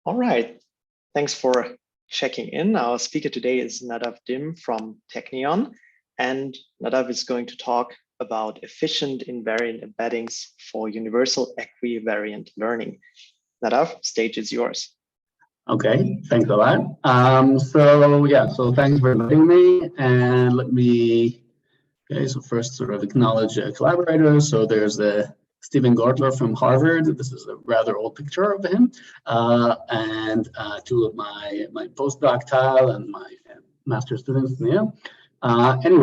All right, thanks for checking in. Our speaker today is Nadav Dim from Technion, and Nadav is going to talk about efficient invariant embeddings for universal equivariant learning. Nadav, stage is yours. Okay, thanks a lot. So thanks for inviting me, and let me, so first sort of acknowledge collaborators. So there's Stephen Gortler from Harvard. This is a rather old picture of him, and two of my postdoc, Tal, and my master's students, Nia. I'll talk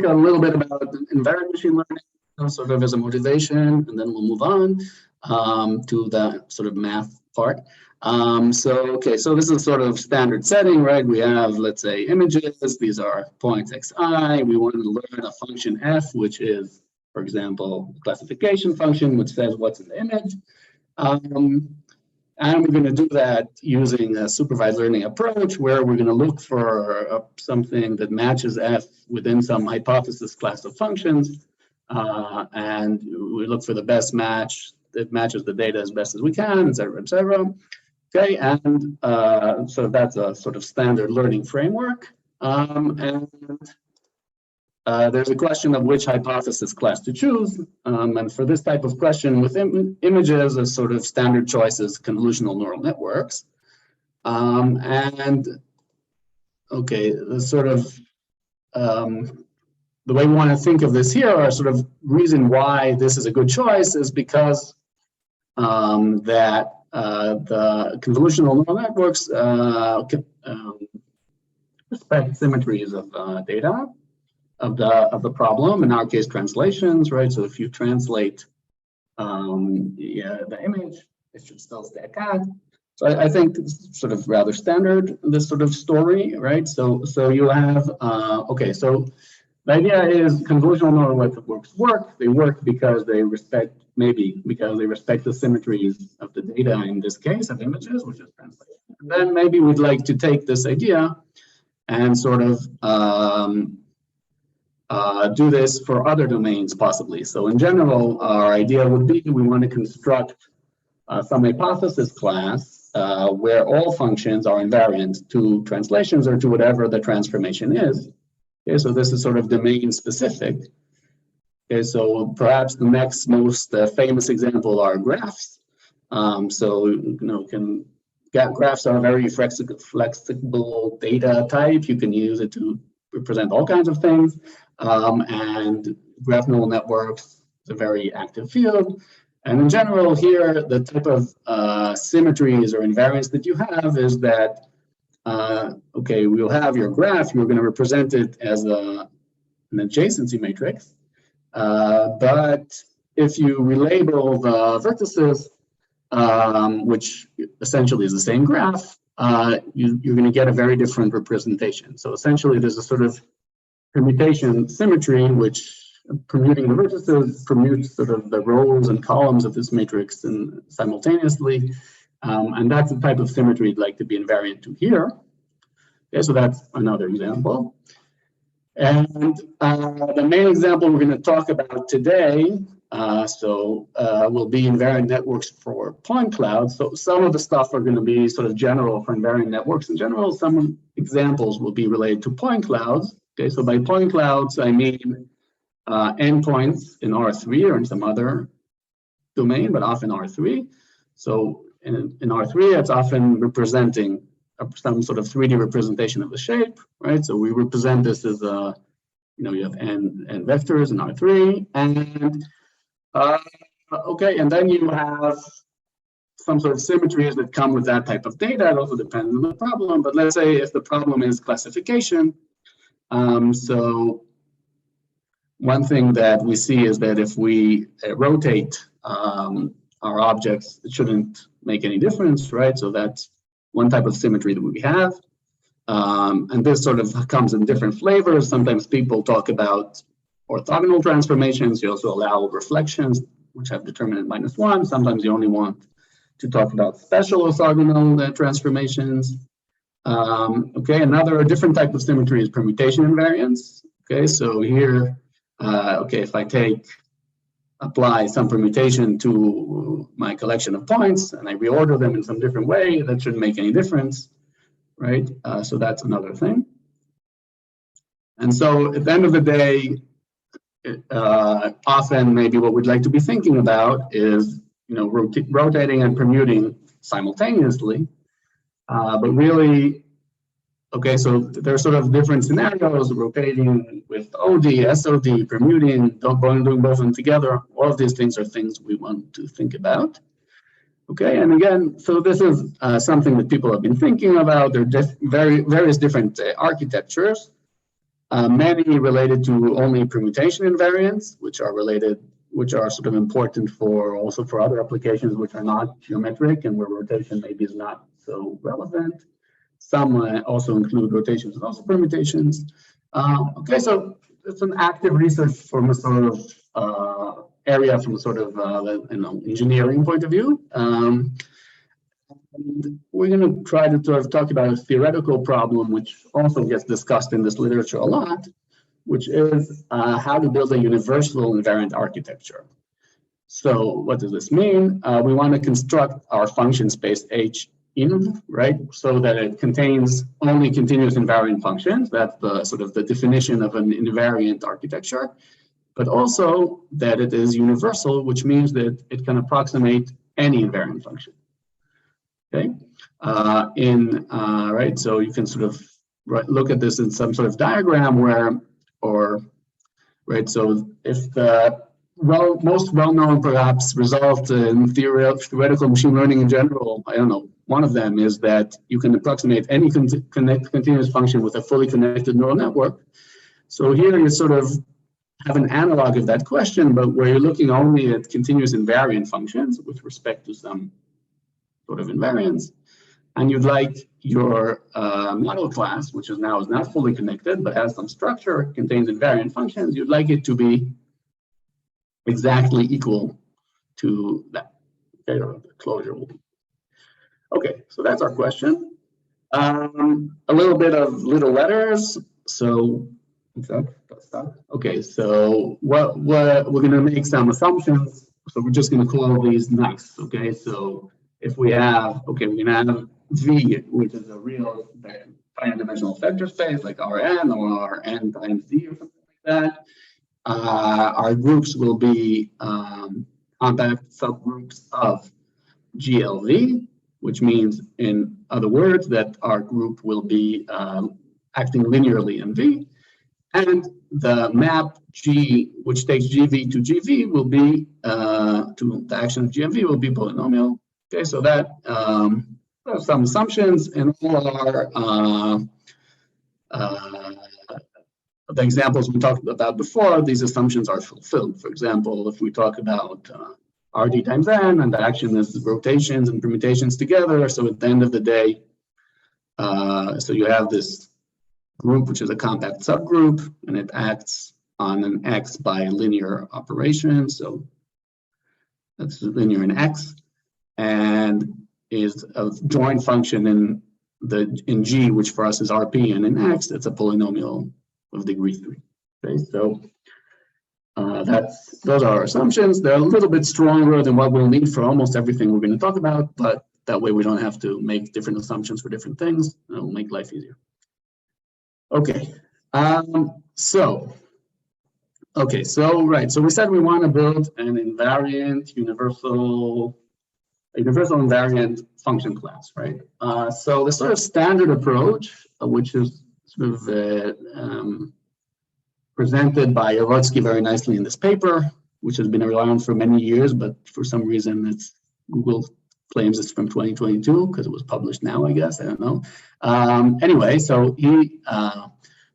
a little bit about invariant machine learning, sort of as a motivation, and then we'll move on to the sort of math part. So this is sort of standard setting, right? We have, let's say, images. These are points xi. We want to learn a function f, which is, for example, classification function, which says what's in the image. And we're going to do that using a supervised learning approach, where we're going to look for something that matches f within some hypothesis class of functions. And we look for the best match that matches the data as best as we can, et cetera, et cetera. Okay, and so that's a sort of standard learning framework. There's a question of which hypothesis class to choose. And for this type of question with images, a sort of standard choice is convolutional neural networks. The way we want to think of this here, or sort of reason why this is a good choice, is because the convolutional neural networks respect symmetries of data of the problem. In our case, translations, right? So if you translate the image, it should still stack out. So I think it's sort of rather standard, this sort of story, right? So you have so the idea is convolutional neural networks work. They work because they respect the symmetries of the data, in this case of images, which is translation. And then maybe we'd like to take this idea and sort of do this for other domains possibly. So in general, our idea would be we want to construct some hypothesis class where all functions are invariant to translations or to whatever the transformation is. Okay, so this is sort of domain specific. Okay, so perhaps the next most famous example are graphs. Graphs are a very flexible data type. You can use it to represent all kinds of things. And graph neural networks is a very active field. And in general here, the type of symmetries or invariants that you have is that we'll have your graph, you're going to represent it as an adjacency matrix. But if you relabel the vertices, which essentially is the same graph, you're going to get a very different representation. So essentially, there's a sort of permutation symmetry, which permuting the vertices permutes sort of the rows and columns of this matrix simultaneously. And that's the type of symmetry you'd like to be invariant to here. Okay, so that's another example. And the main example we're going to talk about today, will be invariant networks for point clouds. So some of the stuff are going to be sort of general for invariant networks in general. Some examples will be related to point clouds. Okay, so by point clouds, I mean endpoints in R3 or in some other domain, but often R3. So in R3, it's often representing some sort of 3D representation of the shape, right? So we represent this as you have n vectors in R3, and and then you have some sort of symmetries that come with that type of data. It also depends on the problem, but let's say if the problem is classification, so one thing that we see is that if we rotate our objects, it shouldn't make any difference, right? So that's one type of symmetry that we have. And this sort of comes in different flavors. Sometimes people talk about orthogonal transformations. You also allow reflections, which have determinant -1. Sometimes you only want to talk about special orthogonal transformations. Another different type of symmetry is permutation invariance. Okay, so here, if I take apply some permutation to my collection of points and I reorder them in some different way, that shouldn't make any difference, right? So that's another thing. And so at the end of the day, often maybe what we'd like to be thinking about is, rotating and permuting simultaneously, but really, okay, so there are sort of different scenarios, rotating with OD, SOD, permuting, doing both of them together. All of these things are things we want to think about. Okay, and again, so this is something that people have been thinking about. There are various different architectures, many related to only permutation invariants, which are sort of important also for other applications which are not geometric and where rotation maybe is not so relevant. Some also include rotations and also permutations. Okay, so it's an active research from a sort of area from a sort of engineering point of view. And we're going to try to sort of talk about a theoretical problem, which also gets discussed in this literature a lot, which is how to build a universal invariant architecture. So what does this mean? We want to construct our function space H in, right? So that it contains only continuous invariant functions. That's the sort of the definition of an invariant architecture, but also that it is universal, which means that it can approximate any invariant function. Okay, right, so you can sort of look at this in some sort of diagram right, so if the most well-known perhaps result in theoretical machine learning in general, I don't know, one of them is that you can approximate any continuous function with a fully connected neural network. So here you sort of have an analog of that question, but where you're looking only at continuous invariant functions with respect to some sort of invariance, and you'd like your model class, which is not fully connected but has some structure, contains invariant functions, you'd like it to be exactly equal to that. Okay, or the closure will be. Okay, so that's our question. A little bit of little letters. So okay, so what we're going to make some assumptions. So we're just going to call these nice. Okay, so if we have, okay, we're going to have V, which is a real finite dimensional vector space like Rn or Rn times Z or something like that. Our groups will be compact subgroups of GLV, which means, in other words, that our group will be acting linearly in V. And the map G, which takes GV to GV, will be, to the action of GMV, will be polynomial. Okay, so that some assumptions in all our the examples we talked about before, these assumptions are fulfilled. For example, if we talk about RD times N, and the action is rotations and permutations together, so at the end of the day, so you have this group, which is a compact subgroup, and it acts on an X by linear operation, so that's linear in X, and is a joint function in G, which for us is RP, and in X, it's a polynomial of degree 3. Okay, so those are our assumptions. They're a little bit stronger than what we'll need for almost everything we're going to talk about, but that way we don't have to make different assumptions for different things. It'll make life easier. Okay, so right, so we said we want to build an invariant universal invariant function class, right? So the sort of standard approach, which is sort of presented by Yarotsky very nicely in this paper, which has been around for many years, but for some reason Google claims it's from 2022 because it was published now, I guess, I don't know. Anyway, so he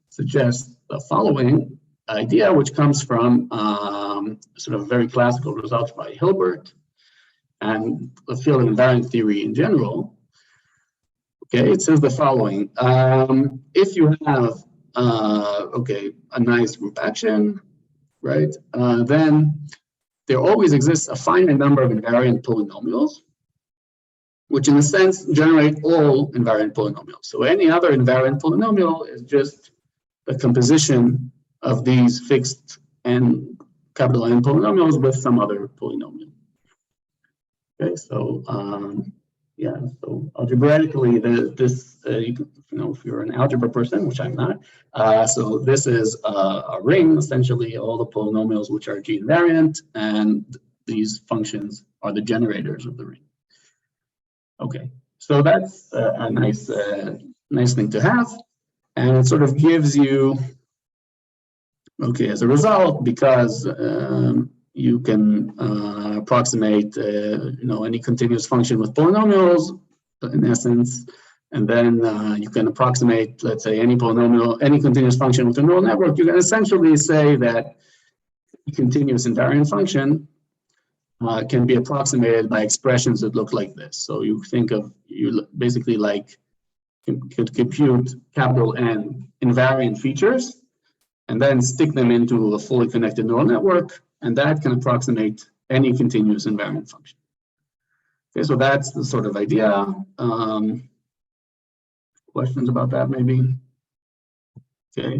suggests the following idea, which comes from sort of very classical results by Hilbert and the field of invariant theory in general. Okay, it says the following: if you have a nice group action, right? Then there always exists a finite number of invariant polynomials, which in a sense generate all invariant polynomials. So any other invariant polynomial is just a composition of these fixed n capital N polynomials with some other polynomial. Okay, so yeah, so algebraically, this if you're an algebra person, which I'm not, so this is a ring, essentially all the polynomials which are G-invariant, and these functions are the generators of the ring. Okay, so that's a nice thing to have, and it sort of gives you, okay, as a result, because you can approximate, any continuous function with polynomials, in essence, and then you can approximate, let's say, any polynomial, any continuous function with a neural network. You can essentially say that a continuous invariant function can be approximated by expressions that look like this. So you think of, you basically like could compute capital N invariant features and then stick them into a fully connected neural network, and that can approximate any continuous invariant function. Okay, so that's the sort of idea. Questions about that, maybe? Okay.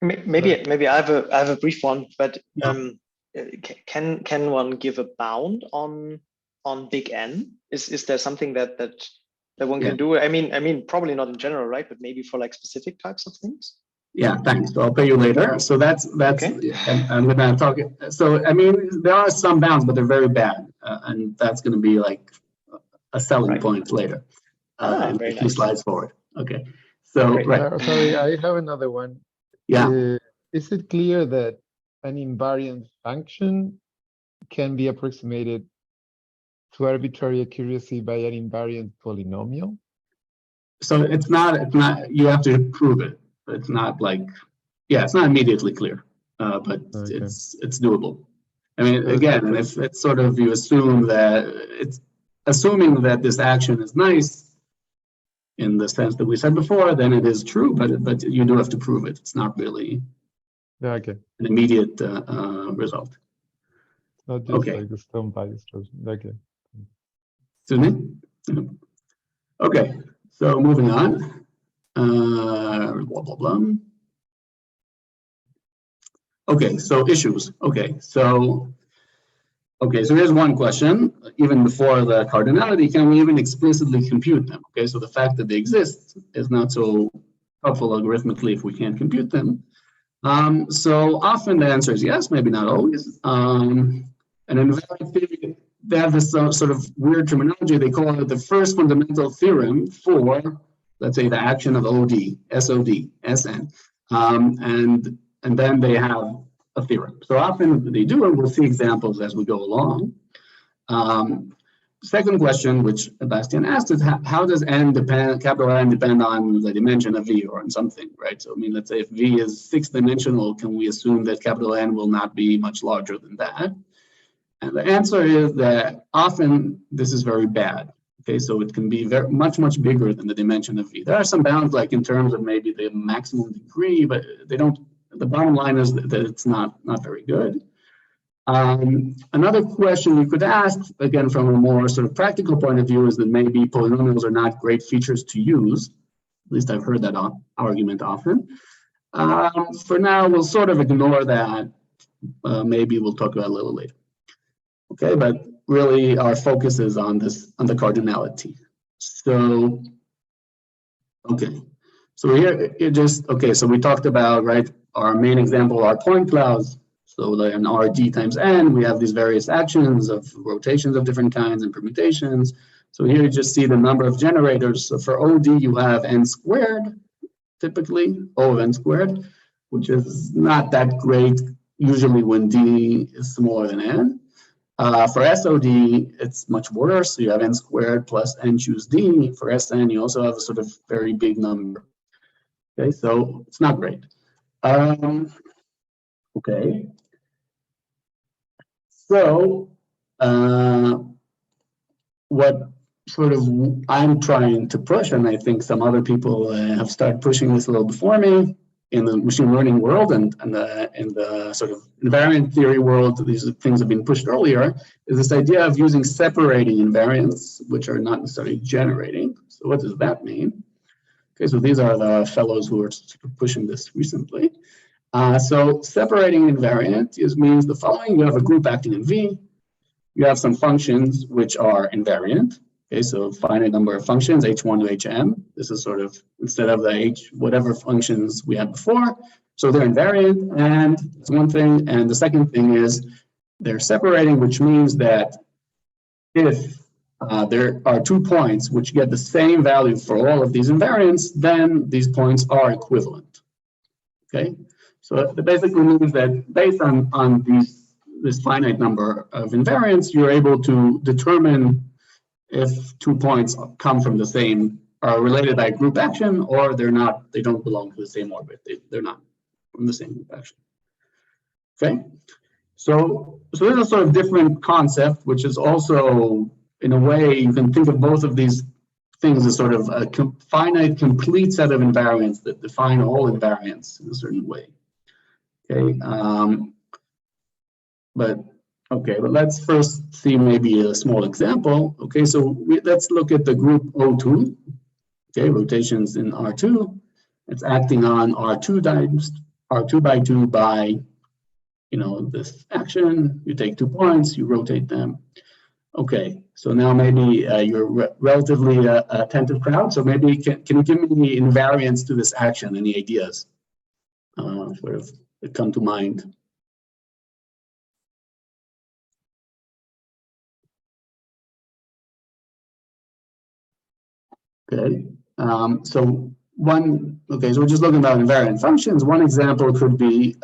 Maybe I have a brief one, but can one give a bound on big N? Is there something that one can do? I mean, probably not in general, right? But maybe for like specific types of things. Yeah, thanks. So I'll pay you later. So that's okay. I'm gonna talk. So I mean, there are some bounds, but they're very bad, and that's going to be like a selling point later. Very two nice. Slides forward. Okay. So sorry, I have another one. Yeah. Is it clear that an invariant function can be approximated to arbitrary accuracy by an invariant polynomial? So it's not. You have to prove it. It's not like, it's not immediately clear, but okay. It's doable. I mean, again, and if it's sort of, you assume that it's assuming that this action is nice in the sense that we said before, then it is true, but you do have to prove it. It's not really an immediate result. Not just like the stone bias. Okay. Okay, so moving on. Blah, blah, blah. Okay, so issues. Okay, so here's one question. Even before the cardinality, can we even explicitly compute them? Okay, so the fact that they exist is not so helpful algorithmically if we can't compute them. So often the answer is yes, maybe not always. And in invariant theory, they have this sort of weird terminology. They call it the first fundamental theorem for, let's say, the action of OD, SOD, SN, and then they have a theorem. So often they do, and we'll see examples as we go along. Second question, which Bastian asked, is how does capital N depend on the dimension of V or on something, right? So I mean, let's say if V is 6-dimensional, can we assume that capital N will not be much larger than that? And the answer is that often this is very bad. Okay, so it can be much bigger than the dimension of V. There are some bounds, like in terms of maybe the maximum degree, but they don't. The bottom line is that it's not very good. Another question you could ask, again from a more sort of practical point of view, is that maybe polynomials are not great features to use. At least I've heard that argument often. For now, we'll sort of ignore that. Maybe we'll talk about it a little later. Okay, but really our focus is on the cardinality. So, so here so we talked about, right, our main example are point clouds. So in RD times N, we have these various actions of rotations of different kinds and permutations. So here you just see the number of generators. So for OD, you have N squared, typically, O of N squared, which is not that great usually when D is smaller than N. For SOD, it's much worse. So you have N squared plus N choose D. For SN, you also have a sort of very big number. Okay, so it's not great. Okay. So what sort of I'm trying to push, and I think some other people have started pushing this a little before me in the machine learning world and in the sort of invariant theory world, these things have been pushed earlier, is this idea of using separating invariants, which are not necessarily generating. So what does that mean? Okay, so these are the fellows who are sort of pushing this recently. So separating invariant means the following. You have a group acting in V. You have some functions which are invariant. Okay, so finite number of functions, h1 to hm. This is sort of instead of the h whatever functions we had before. So they're invariant, and that's one thing. And the second thing is they're separating, which means that if there are 2 points which get the same value for all of these invariants, then these points are equivalent. Okay, so that basically means that based on this finite number of invariants, you're able to determine if 2 points come from the same, are related by group action, or they're not, they don't belong to the same orbit. They're not from the same group action. Okay, so there's a sort of different concept, which is also, in a way, you can think of both of these things as sort of a finite, complete set of invariants that define all invariants in a certain way. Okay, but let's first see maybe a small example. Okay, so let's look at the group O2. Okay, rotations in R2. It's acting on R2 times R2 by 2 by, this action. You take 2 points, you rotate them. Okay, so now maybe you're relatively attentive crowd. So maybe can you give me invariants to this action? Any ideas sort of that come to mind? Okay, so we're just looking about invariant functions. One example could be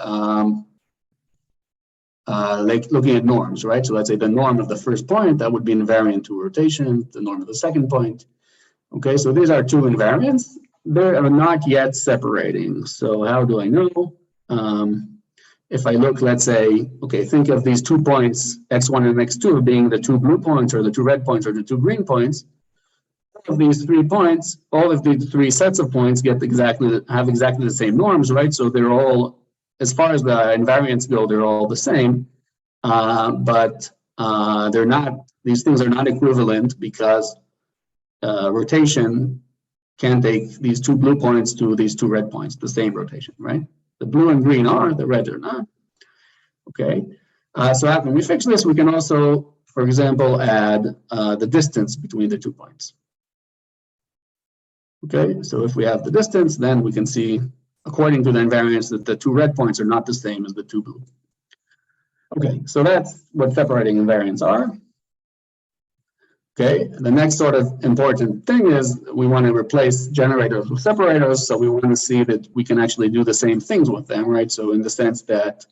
like looking at norms, right? So let's say the norm of the first point, that would be invariant to rotation, the norm of the second point. Okay, so these are 2 invariants. They are not yet separating. So how do I know? If I look, let's say, okay, think of these 2 points, x1 and x2 being the 2 blue points or the 2 red points or the 2 green points. Of these 3 points, all of these 3 sets of points have exactly the same norms, right? So they're all, as far as the invariants go, they're all the same, but they're not. These things are not equivalent because rotation can take these 2 blue points to these 2 red points, the same rotation, right? The blue and green are, the red are not. Okay, so how can we fix this? We can also, for example, add the distance between the 2 points. Okay, so if we have the distance, then we can see, according to the invariance, that the 2 red points are not the same as the 2 blue. Okay, so that's what separating invariants are. Okay, the next sort of important thing is we want to replace generators with separators. So we want to see that we can actually do the same things with them, right? So in the sense that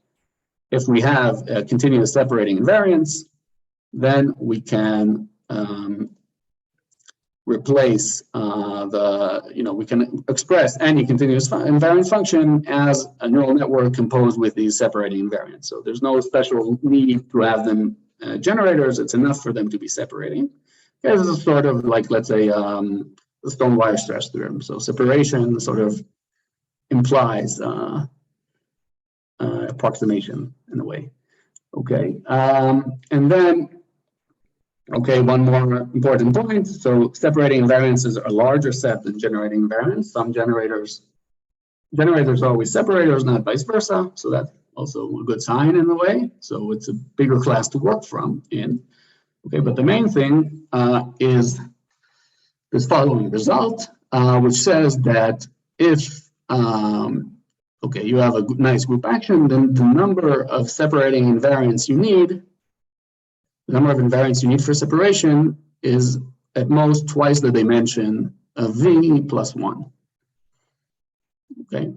if we have continuous separating invariants, then we can replace we can express any continuous invariant function as a neural network composed with these separating invariants. So there's no special need to have them generators. It's enough for them to be separating. Okay, this is sort of like, let's say, the Stone-Wire stress theorem. So separation sort of implies approximation in a way. Okay, and then, okay, one more important point. So separating invariants is a larger set than generating invariants. Some generators are always separators, not vice versa. So that's also a good sign in a way. So it's a bigger class to work from in. Okay, but the main thing is this following result, which says that if you have a nice group action, then the number of separating invariants you need, the number of invariants you need for separation is at most twice the dimension of V plus 1. Okay,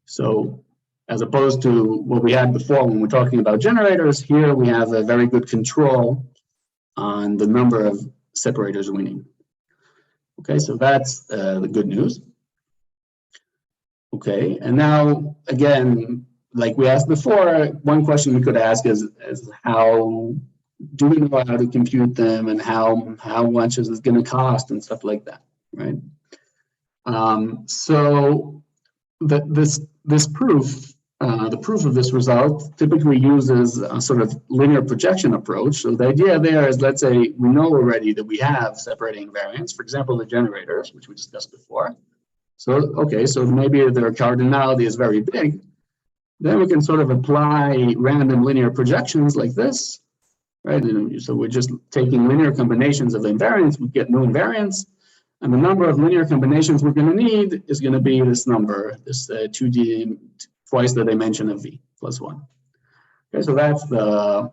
so as opposed to what we had before when we're talking about generators, here we have a very good control on the number of separators we need. Okay, so that's the good news. Okay, and now again, like we asked before, one question we could ask is how do we know how to compute them and how much is it going to cost and stuff like that, right? So this proof, the proof of this result typically uses a sort of linear projection approach. So the idea there is, let's say we know already that we have separating invariants, for example, the generators, which we discussed before. So, okay, so maybe their cardinality is very big. Then we can sort of apply random linear projections like this, right? So we're just taking linear combinations of invariants, we get new invariants, and the number of linear combinations we're going to need is going to be this number, this 2D, twice the dimension of V plus 1. Okay, so that's the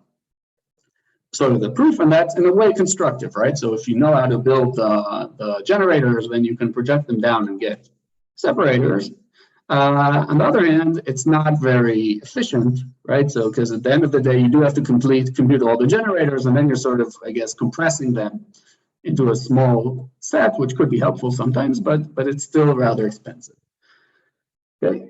sort of the proof, and that's in a way constructive, right? So if you know how to build the generators, then you can project them down and get separators. On the other hand, it's not very efficient, right? So because at the end of the day, you do have to compute all the generators, and then you're sort of, I guess, compressing them into a small set, which could be helpful sometimes, but it's still rather expensive. Okay,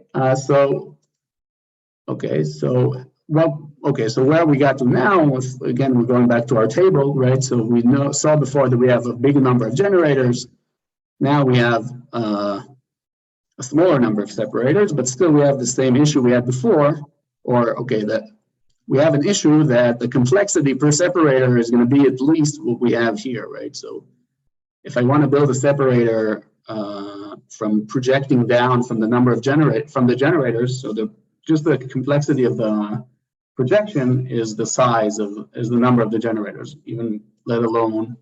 so where we got to now is, again, we're going back to our table, right? So we saw before that we have a big number of generators. Now we have a smaller number of separators, but still we have the same issue we had before, that we have an issue that the complexity per separator is going to be at least what we have here, right? So if I want to build a separator from projecting down from the number of generators, so just the complexity of the projection is the number of the generators, even let alone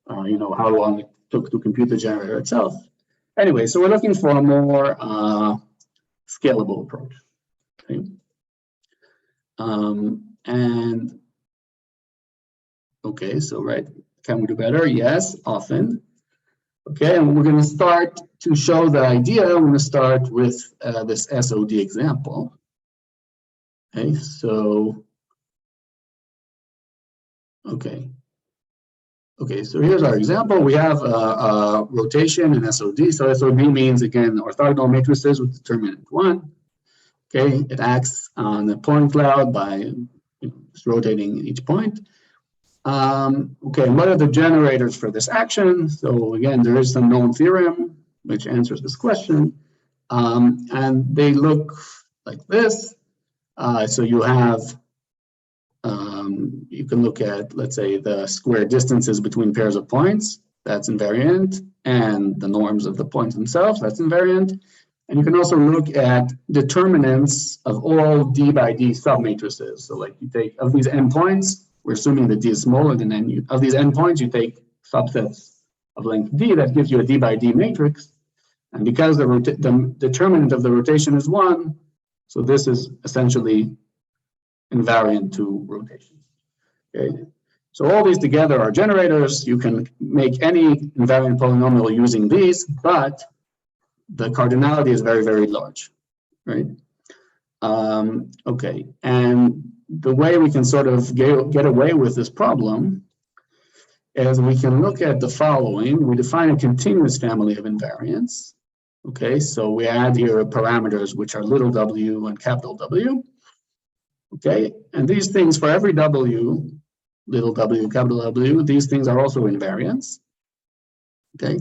how long it took to compute the generator itself. Anyway, so we're looking for a more scalable approach. Okay. Can we do better? Yes, often. Okay, and we're going to start to show the idea. I'm going to start with this SOD example. Okay, so so here's our example. We have a rotation in SOD. So SOD means, again, orthogonal matrices with determinant 1. Okay, it acts on the point cloud by just rotating each point. What are the generators for this action? So again, there is some known theorem which answers this question. And they look like this. So you have, you can look at, let's say, the square distances between pairs of points, that's invariant, and the norms of the points themselves, that's invariant. And you can also look at determinants of all D by D submatrices. So like you take, of these n points, we're assuming that D is smaller than n, of these n points, you take subsets of length D, that gives you a D by D matrix. And because the determinant of the rotation is 1, so this is essentially invariant to rotation. Okay. So all these together are generators. You can make any invariant polynomial using these, but the cardinality is very, very large, right? And the way we can sort of get away with this problem is we can look at the following. We define a continuous family of invariants. Okay, so we add here parameters which are little w and capital W. Okay, and these things for every w, little w, capital W, these things are also invariants. Okay,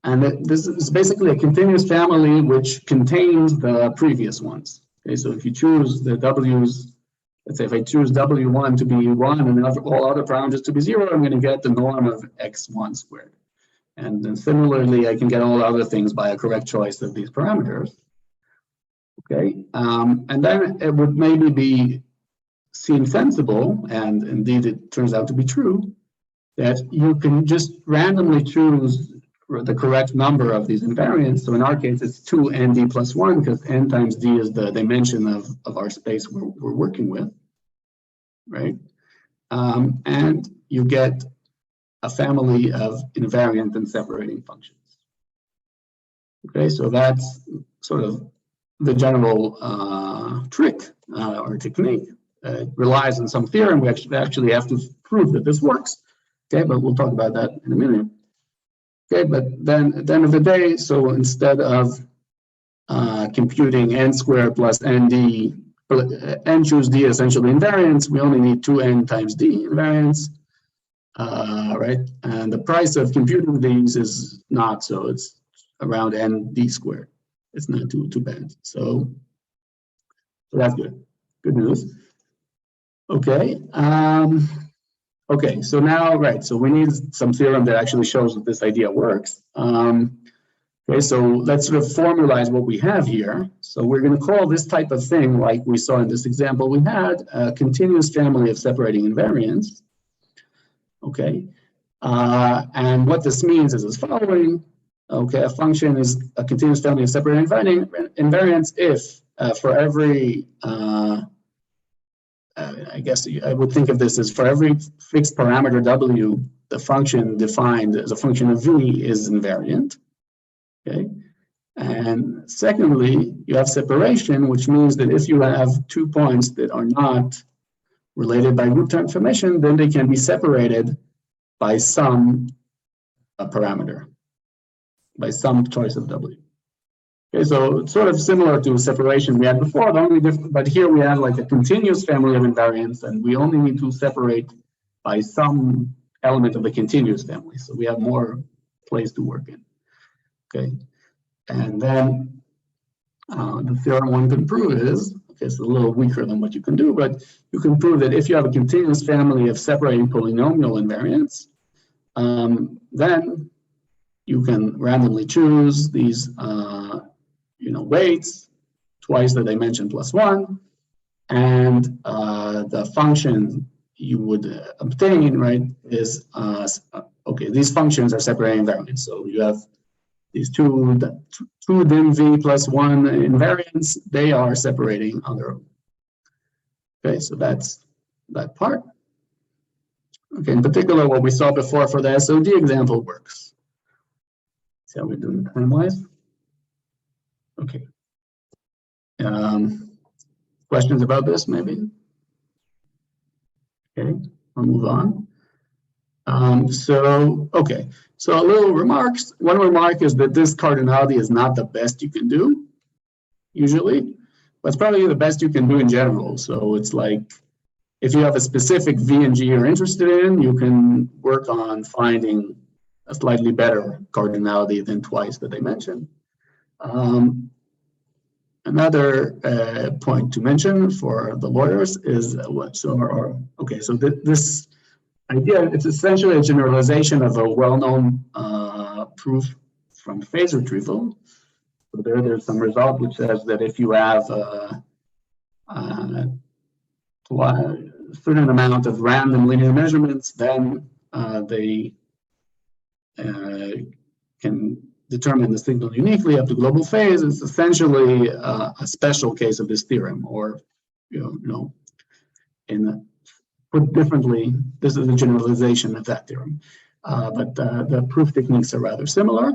and this is basically a continuous family which contains the previous ones. Okay, so if you choose the w's, let's say if I choose w1 to be 1 and all other parameters to be 0, I'm going to get the norm of x1 squared. And then similarly, I can get all other things by a correct choice of these parameters. Okay, and then it would maybe seem sensible, and indeed it turns out to be true, that you can just randomly choose the correct number of these invariants. So in our case, it's 2nd plus 1, because n times d is the dimension of our space we're working with, right? And you get a family of invariant and separating functions. Okay, so that's sort of the general trick or technique. It relies on some theorem. We actually have to prove that this works. Okay, but we'll talk about that in a minute. Okay, but then at the end of the day, so instead of computing n squared plus nd, n choose d essentially invariants, we only need 2n times d invariants. Right, and the price of computing these is not, so it's around nd squared. It's not too bad. So that's good news. Okay. Okay. So now, right. So we need some theorem that actually shows that this idea works. Okay, so let's sort of formalize what we have here. So we're going to call this type of thing, like we saw in this example we had, a continuous family of separating invariants. Okay, and what this means is as following. Okay, a function is a continuous family of separating invariants if for every, I guess I would think of this as for every fixed parameter w, the function defined as a function of v is invariant. Okay, and secondly, you have separation, which means that if you have 2 points that are not related by group transformation, then they can be separated by some parameter, by some choice of w. Okay, so it's sort of similar to separation we had before, the only difference, but here we have like a continuous family of invariants, and we only need to separate by some element of the continuous family. So we have more place to work in. Okay, and then the theorem one can prove is, okay, it's a little weaker than what you can do, but you can prove that if you have a continuous family of separating polynomial invariants, then you can randomly choose these, weights, twice the dimension plus 1, and the function you would obtain, right, is, okay, these functions are separating invariants. So you have these two dim v plus 1 invariants, they are separating on their own. Okay, so that's that part. Okay, in particular, what we saw before for the SOD example works. See how we're doing time-wise? Okay. Questions about this, maybe? Okay, I'll move on. Okay, so a little remarks. One remark is that this cardinality is not the best you can do, usually, but it's probably the best you can do in general. So it's like, if you have a specific V and G you're interested in, you can work on finding a slightly better cardinality than twice the dimension. Another point to mention for the lawyers is this idea, it's essentially a generalization of a well-known proof from phase retrieval. So there's some result which says that if you have a certain amount of random linear measurements, then they can determine the signal uniquely up to global phase. It's essentially a special case of this theorem, or put differently, this is a generalization of that theorem. But the proof techniques are rather similar.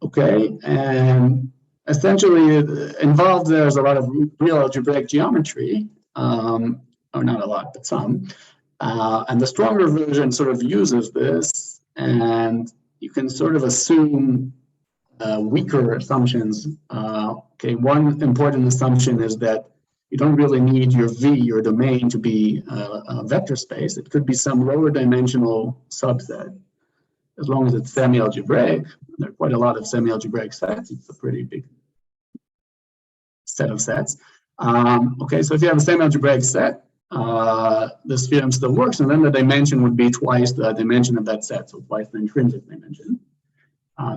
Okay, and essentially involved there's a lot of real algebraic geometry, or not a lot, but some. And the stronger version sort of uses this, and you can sort of assume weaker assumptions. Okay, one important assumption is that you don't really need your V, your domain, to be a vector space. It could be some lower dimensional subset, as long as it's semi-algebraic. There are quite a lot of semi-algebraic sets. It's a pretty big set of sets. Okay, so if you have a semi-algebraic set, this theorem still works, and then the dimension would be twice the dimension of that set, so twice the intrinsic dimension.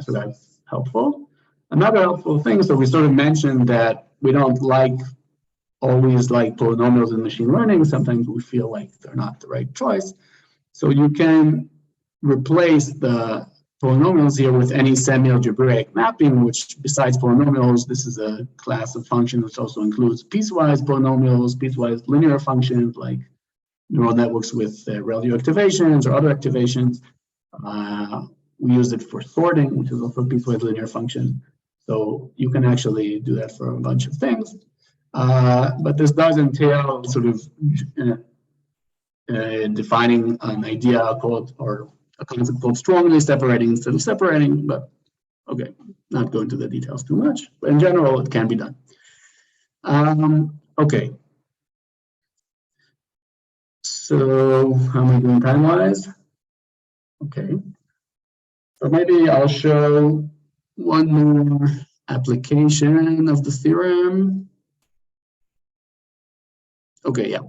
So that's helpful. Another helpful thing, so we sort of mentioned that we don't always like polynomials in machine learning. Sometimes we feel like they're not the right choice. So you can replace the polynomials here with any semi-algebraic mapping, which besides polynomials, this is a class of functions which also includes piecewise polynomials, piecewise linear functions like neural networks with ReLU activations or other activations. We use it for sorting, which is also a piecewise linear function. So you can actually do that for a bunch of things. But this does entail sort of defining an idea called, or a concept called strongly separating instead of separating, but okay, not go into the details too much. But in general, it can be done. Okay. So how am I doing time-wise? Okay. So maybe I'll show one more application of the theorem. Okay, yeah.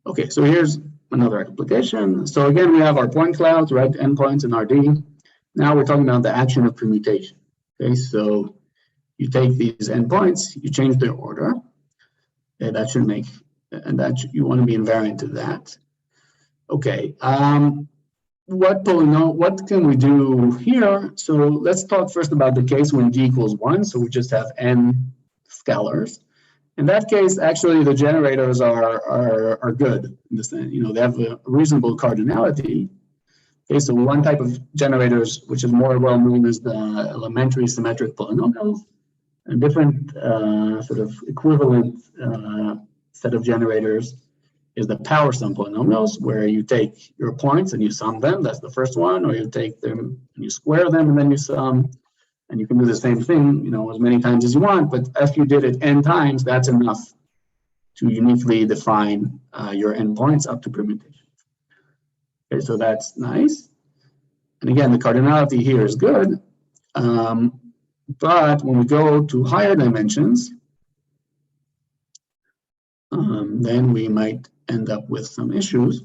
Okay, so here's another application. So again, we have our point clouds, right? Endpoints in RD. now we're talking about the action of permutation. Okay, so you take these endpoints, you change their order, and that should make, and that you want to be invariant to that. Okay, what can we do here? So let's talk first about the case when g equals 1. So we just have n scalars. In that case, actually, the generators are good. In the sense, they have a reasonable cardinality. Okay, so one type of generators, which is more well known as the elementary symmetric polynomials, a different sort of equivalent set of generators is the power sum polynomials, where you take your points and you sum them. That's the first one. Or you take them and you square them and then you sum. And you can do the same thing, as many times as you want. But if you did it n times, that's enough to uniquely define your endpoints up to permutation. Okay, so that's nice. And again, the cardinality here is good. But when we go to higher dimensions, then we might end up with some issues.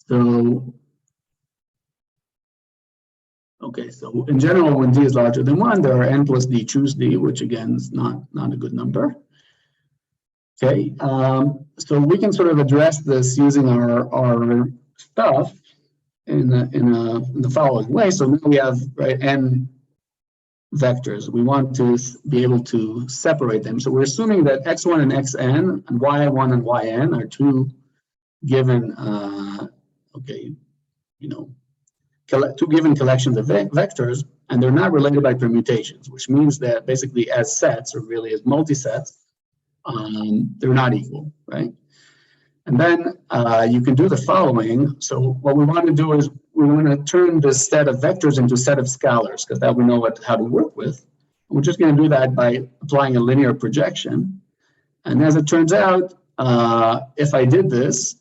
So, okay, so in general, when d is larger than 1, there are n plus d choose d, which again is not a good number. Okay, so we can sort of address this using our stuff in the following way. So now we have n vectors. We want to be able to separate them. So we're assuming that x1 and xn and y1 and yn are two given, two given collections of vectors, and they're not related by permutations, which means that basically as sets, or really as multisets, they're not equal, right? And then you can do the following. So what we want to do is we want to turn this set of vectors into a set of scalars, because that we know how to work with. We're just going to do that by applying a linear projection. And as it turns out, if I did this,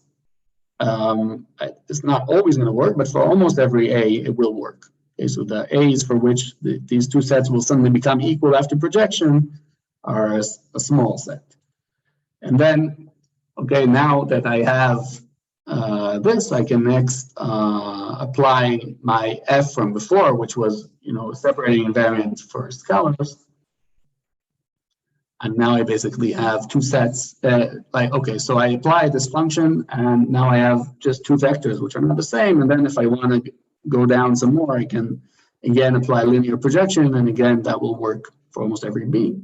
it's not always going to work, but for almost every A, it will work. Okay, so the A's for which these two sets will suddenly become equal after projection are a small set. And then, okay, now that I have this, I can next apply my f from before, which was, separating invariant for scalars. And now I basically have two sets okay, so I apply this function, and now I have just two vectors, which are not the same. And then if I want to go down some more, I can again apply linear projection, and again, that will work for almost every B.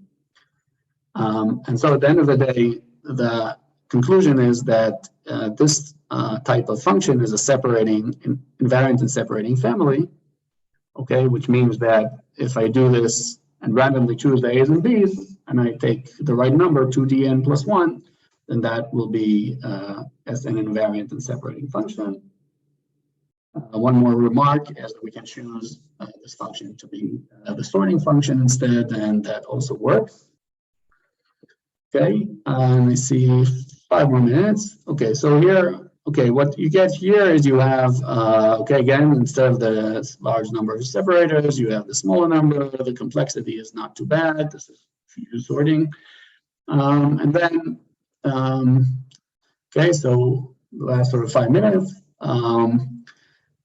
And so at the end of the day, the conclusion is that this type of function is a separating, invariant and separating family, okay, which means that if I do this and randomly choose the A's and B's, and I take the right number, 2dn plus 1, then that will be as an invariant and separating function. One more remark is that we can choose this function to be the sorting function instead, and that also works. Okay, I see 5 more minutes. Okay, so here, okay, what you get here is you have, okay, again, instead of the large number of separators, you have the smaller number. The complexity is not too bad. This is few sorting. And then, okay, so the last sort of 5 minutes,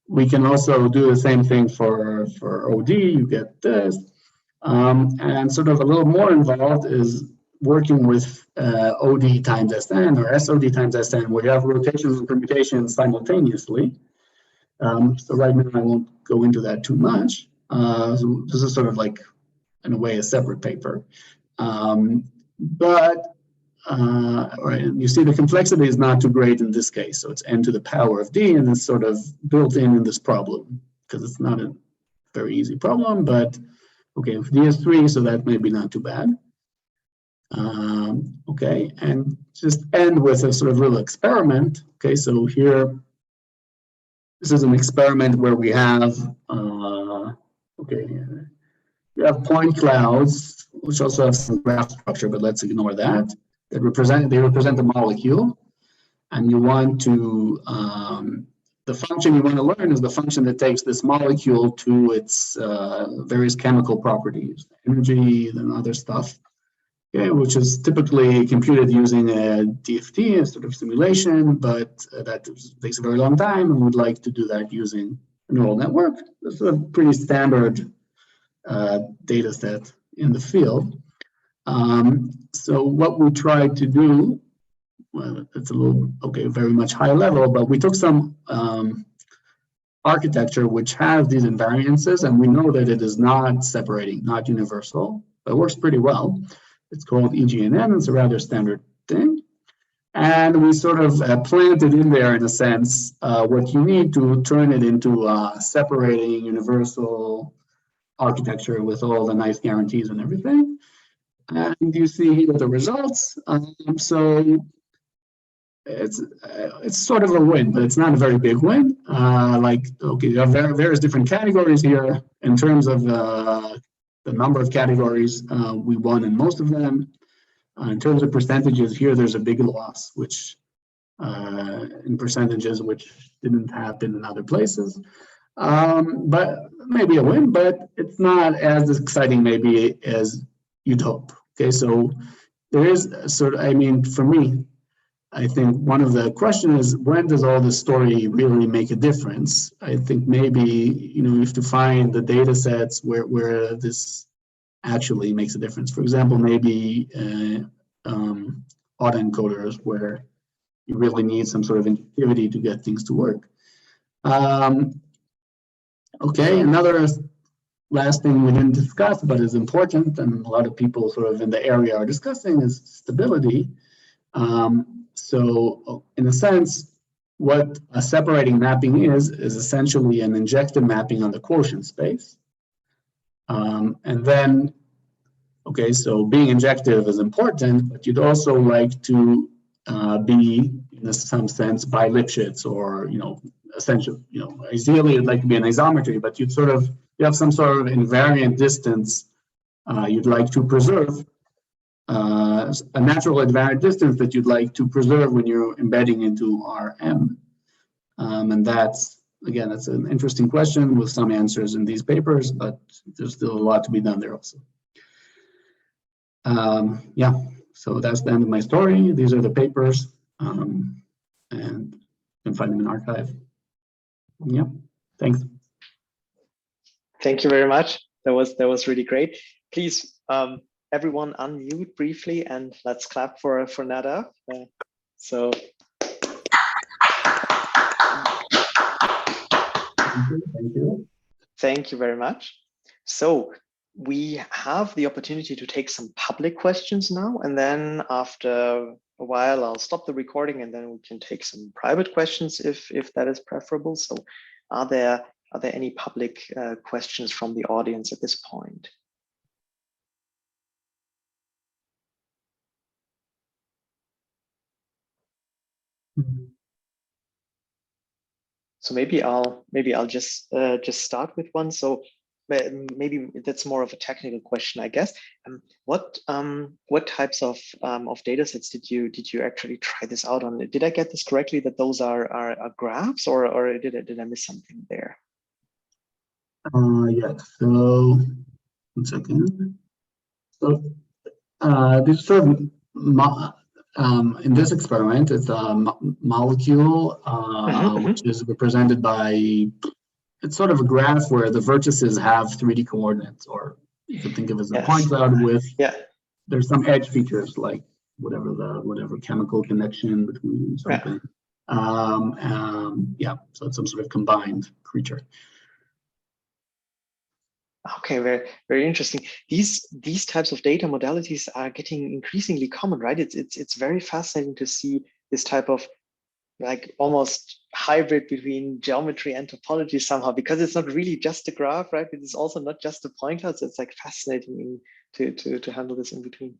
we can also do the same thing for OD. You get this. And sort of a little more involved is working with OD times Sn or SOD times Sn, where you have rotations and permutations simultaneously. So right now I won't go into that too much. So this is sort of like, in a way, a separate paper. Right, you see the complexity is not too great in this case. So it's n to the power of d, and it's sort of built in this problem, because it's not a very easy problem, but okay, if d is 3, so that may be not too bad. Okay, and just end with a sort of little experiment. Okay, so here, this is an experiment where we have, okay, we have point clouds, which also have some graph structure, but let's ignore that. They represent the molecule, and you want to, the function you want to learn is the function that takes this molecule to its various chemical properties, energy and other stuff. Okay, which is typically computed using a DFT, a sort of simulation, but that takes a very long time, and we'd like to do that using neural network. This is a pretty standard data set in the field. So what we tried to do, well, it's a little, okay, very much high level, but we took some architecture which has these invariances, and we know that it is not separating, not universal, but it works pretty well. It's called EGNN, it's a rather standard thing. And we sort of planted in there, in a sense, what you need to turn it into a separating universal architecture with all the nice guarantees and everything. And you see here the results. So it's sort of a win, but it's not a very big win. Like, okay, you have various different categories here. In terms of the number of categories, we won in most of them. In terms of percentages, here there's a big loss, which in percentages which didn't happen in other places. But maybe a win, but it's not as exciting maybe as you'd hope. Okay, so there is sort of, I mean, for me, I think one of the questions is, when does all this story really make a difference? I think maybe, you have to find the data sets where this actually makes a difference. For example, maybe autoencoders where you really need some sort of injectivity to get things to work. Okay, another last thing we didn't discuss, but is important, and a lot of people sort of in the area are discussing, is stability. So in a sense, what a separating mapping is essentially an injective mapping on the quotient space. And then, okay, so being injective is important, but you'd also like to be, in some sense, by Lipschitz, or, essentially, ideally you'd like to be an isometry, but you have some sort of invariant distance you'd like to preserve, a natural invariant distance that you'd like to preserve when you're embedding into RM. And that's, again, that's an interesting question with some answers in these papers, but there's still a lot to be done there also. Yeah, so that's the end of my story. These are the papers, and you can find them in archive. Yeah, thanks. Thank you very much. That was really great. Please, everyone, unmute briefly and let's clap for Nadav. So. Thank you. Thank you very much. So we have the opportunity to take some public questions now, and then after a while, I'll stop the recording and then we can take some private questions if that is preferable. So are there any public questions from the audience at this point? So maybe I'll just start with one. So maybe that's more of a technical question, I guess. What types of data sets did you actually try this out on? Did I get this correctly, that those are graphs, or did I miss something there? Yeah. So 1 second. So this sort of in this experiment, it's a molecule which is represented by, it's sort of a graph where the vertices have 3D coordinates, or you could think of it as a point cloud with, there's some edge features like whatever chemical connection between something. Yeah, so it's some sort of combined creature. Okay, very, very interesting. These types of data modalities are getting increasingly common, right? It's very fascinating to see this type of, like, almost hybrid between geometry and topology somehow, because it's not really just a graph, right? But it's also not just a point cloud. So it's like fascinating to handle this in between.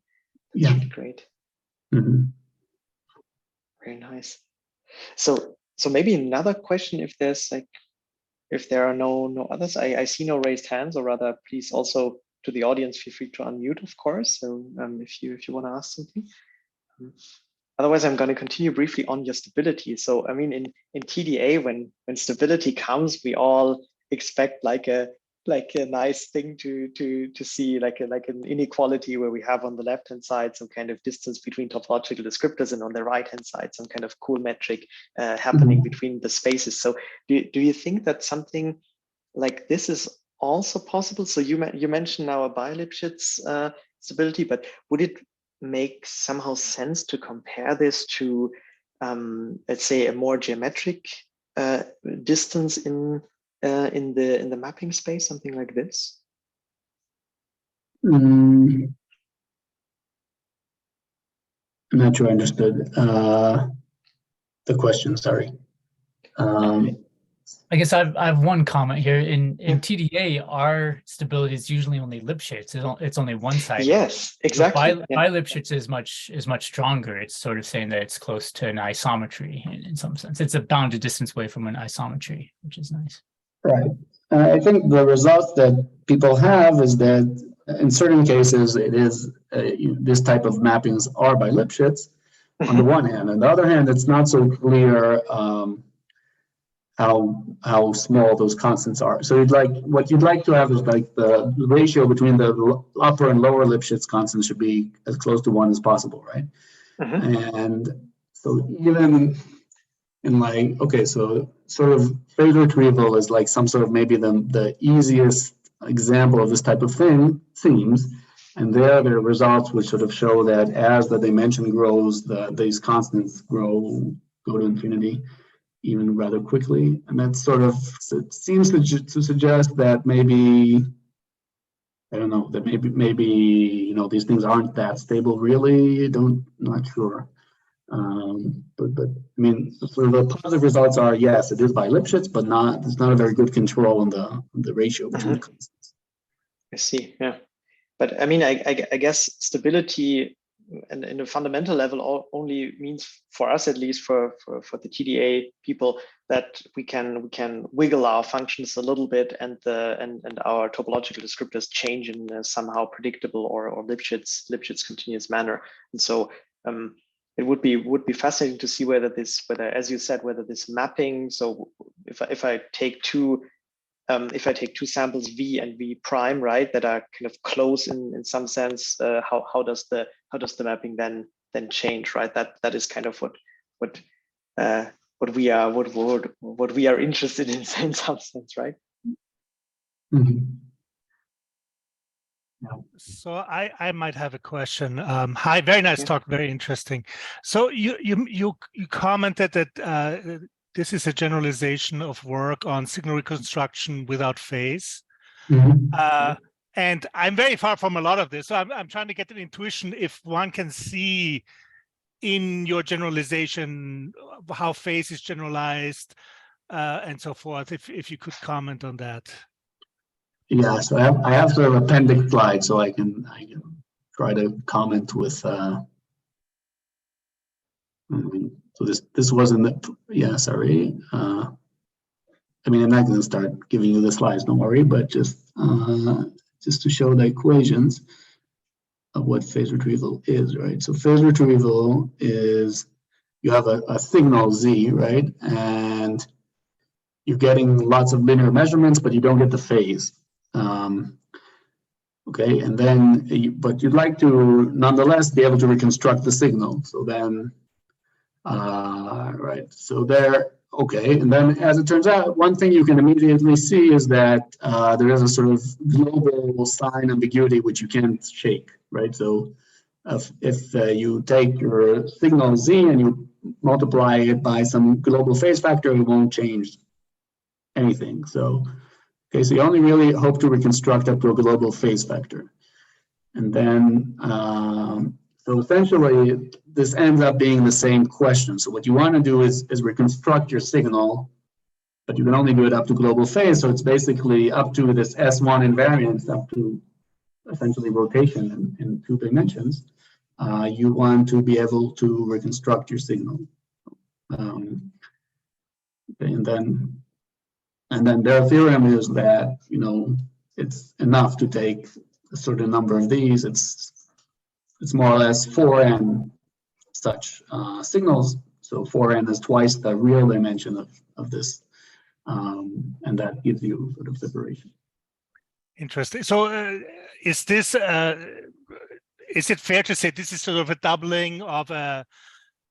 That's really great. Very nice. So maybe another question, if there are no others. I see no raised hands, or rather, please also, to the audience, feel free to unmute, of course. So if you want to ask something. Otherwise, I'm going to continue briefly on your stability. So I mean, in TDA, when stability comes, we all expect like a like a nice thing to see, like an inequality where we have on the left hand side some kind of distance between topological descriptors, and on the right hand side some kind of cool metric happening between the spaces. So do you think that something like this is also possible? So you mentioned now a bi-Lipschitz stability, but would it make somehow sense to compare this to let's say a more geometric distance in the mapping space, something like this? I'm not sure I understood the question, sorry. I guess I have one comment here. In TDA, our stability is usually only Lipschitz. It's only one side. Yes, exactly. Bi-Lipschitz is much stronger. It's sort of saying that it's close to an isometry in some sense. It's a bounded distance away from an isometry, which is nice. Right. I think the results that people have is that in certain cases it is this type of mappings are by Lipschitz on the one hand. On the other hand, it's not so clear how small those constants are. So what you'd like to have is like the ratio between the upper and lower Lipschitz constants should be as close to 1 as possible, right? And so even in like, okay, so sort of phase retrieval is like some sort of maybe the easiest example of this type of thing, seems. And there the results would sort of show that as the dimension grows, these constants go to infinity even rather quickly. And that sort of, it seems to suggest that maybe, I don't know, that maybe you know, these things aren't that stable really. Not sure. But I mean, so the positive results are, yes, it is by Lipschitz, but there's not a very good control on the ratio between the constants. I see, yeah. But I mean, I guess stability and in a fundamental level only means, for us at least, for the TDA people, that we can wiggle our functions a little bit, and our topological descriptors change in a somehow predictable or Lipschitz continuous manner. And so it would be fascinating to see whether, as you said, whether this mapping. So if I take two samples V and V prime, right, that are kind of close in some sense, how does the mapping then change, right? That is kind of what we are interested in some sense, right? So I might have a question. Hi, very nice talk, very interesting. So you commented that this is a generalization of work on signal reconstruction without phase. And I'm very far from a lot of this, so I'm trying to get an intuition if one can see in your generalization how phase is generalized and so forth. If you could comment on that. Yeah, so I have sort of appendix slide, so I can try to comment with. So this wasn't sorry. I mean, I'm not going to start giving you the slides, don't worry, but just to show the equations of what phase retrieval is, right? So phase retrieval is, you have a signal Z, right? And you're getting lots of linear measurements, but you don't get the phase. Okay, and then, but you'd like to nonetheless be able to reconstruct the signal. So then, right, so there, okay, and then as it turns out, one thing you can immediately see is that there is a sort of global sign ambiguity which you can't shake, right? So if you take your signal Z and you multiply it by some global phase factor, it won't change anything. So, okay, so you only really hope to reconstruct up to a global phase factor. And then, so essentially, this ends up being the same question. So what you want to do is reconstruct your signal, but you can only do it up to global phase. So it's basically up to this S1 invariance, up to essentially rotation in 2 dimensions. You want to be able to reconstruct your signal. Okay, and then their theorem is that, you know, it's enough to take a certain number of these. It's more or less 4n such signals. So 4n is twice the real dimension of this, and that gives you sort of separation. Interesting. So is this is it fair to say this is sort of a doubling of a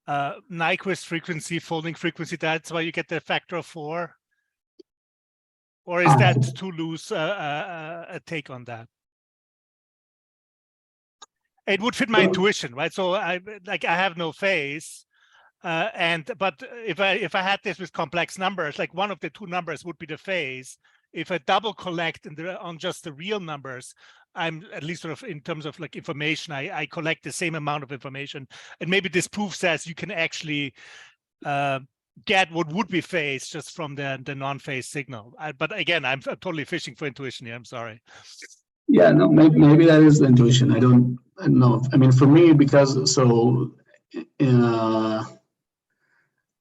Nyquist frequency, folding frequency? That's why you get the factor of 4, or is that too loose a take on that? It would fit my intuition, right? So I have no phase, but if I had this with complex numbers, like one of the two numbers would be the phase. If I double collect on just the real numbers, I'm at least sort of in terms of like information, I collect the same amount of information, and maybe this proof says you can actually get what would be phase just from the non-phase signal. But again, I'm totally fishing for intuition here. I'm sorry. Yeah, no, maybe that is the intuition. I don't know. I mean, for me, because so, I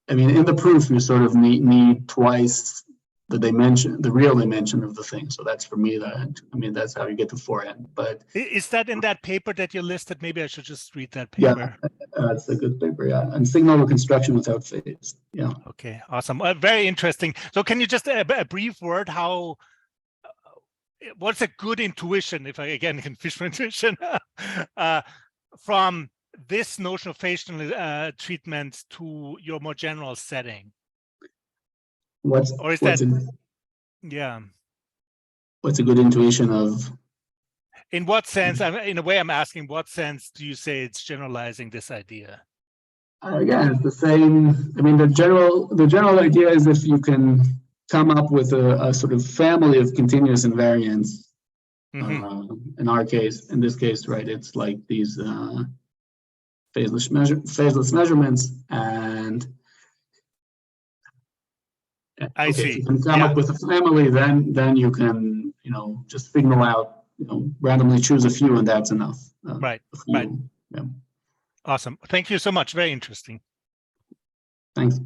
mean, in the proof, you sort of need twice the dimension, the real dimension of the thing. So that's for me that, I mean, that's how you get to 4n. But is that in that paper that you listed? Maybe I should just read that paper. Yeah, that's a good paper. Yeah, and signal reconstruction without phase. Yeah. Okay, awesome. Very interesting. So can you just a brief word how? What's a good intuition, if I again can fish for intuition, from this notion of phase treatment to your more general setting? Yeah. What's a good intuition of? In what sense? In a way, I'm asking, what sense do you say it's generalizing this idea? Again, it's the same. I mean, the general idea is if you can come up with a sort of family of continuous invariants. In this case, right, it's like these phaseless measurements, and I see. if you can come up with a family, then you can, just signal out, randomly choose a few, and that's enough. Right. Yeah. Awesome. Thank you so much. Very interesting. Thanks.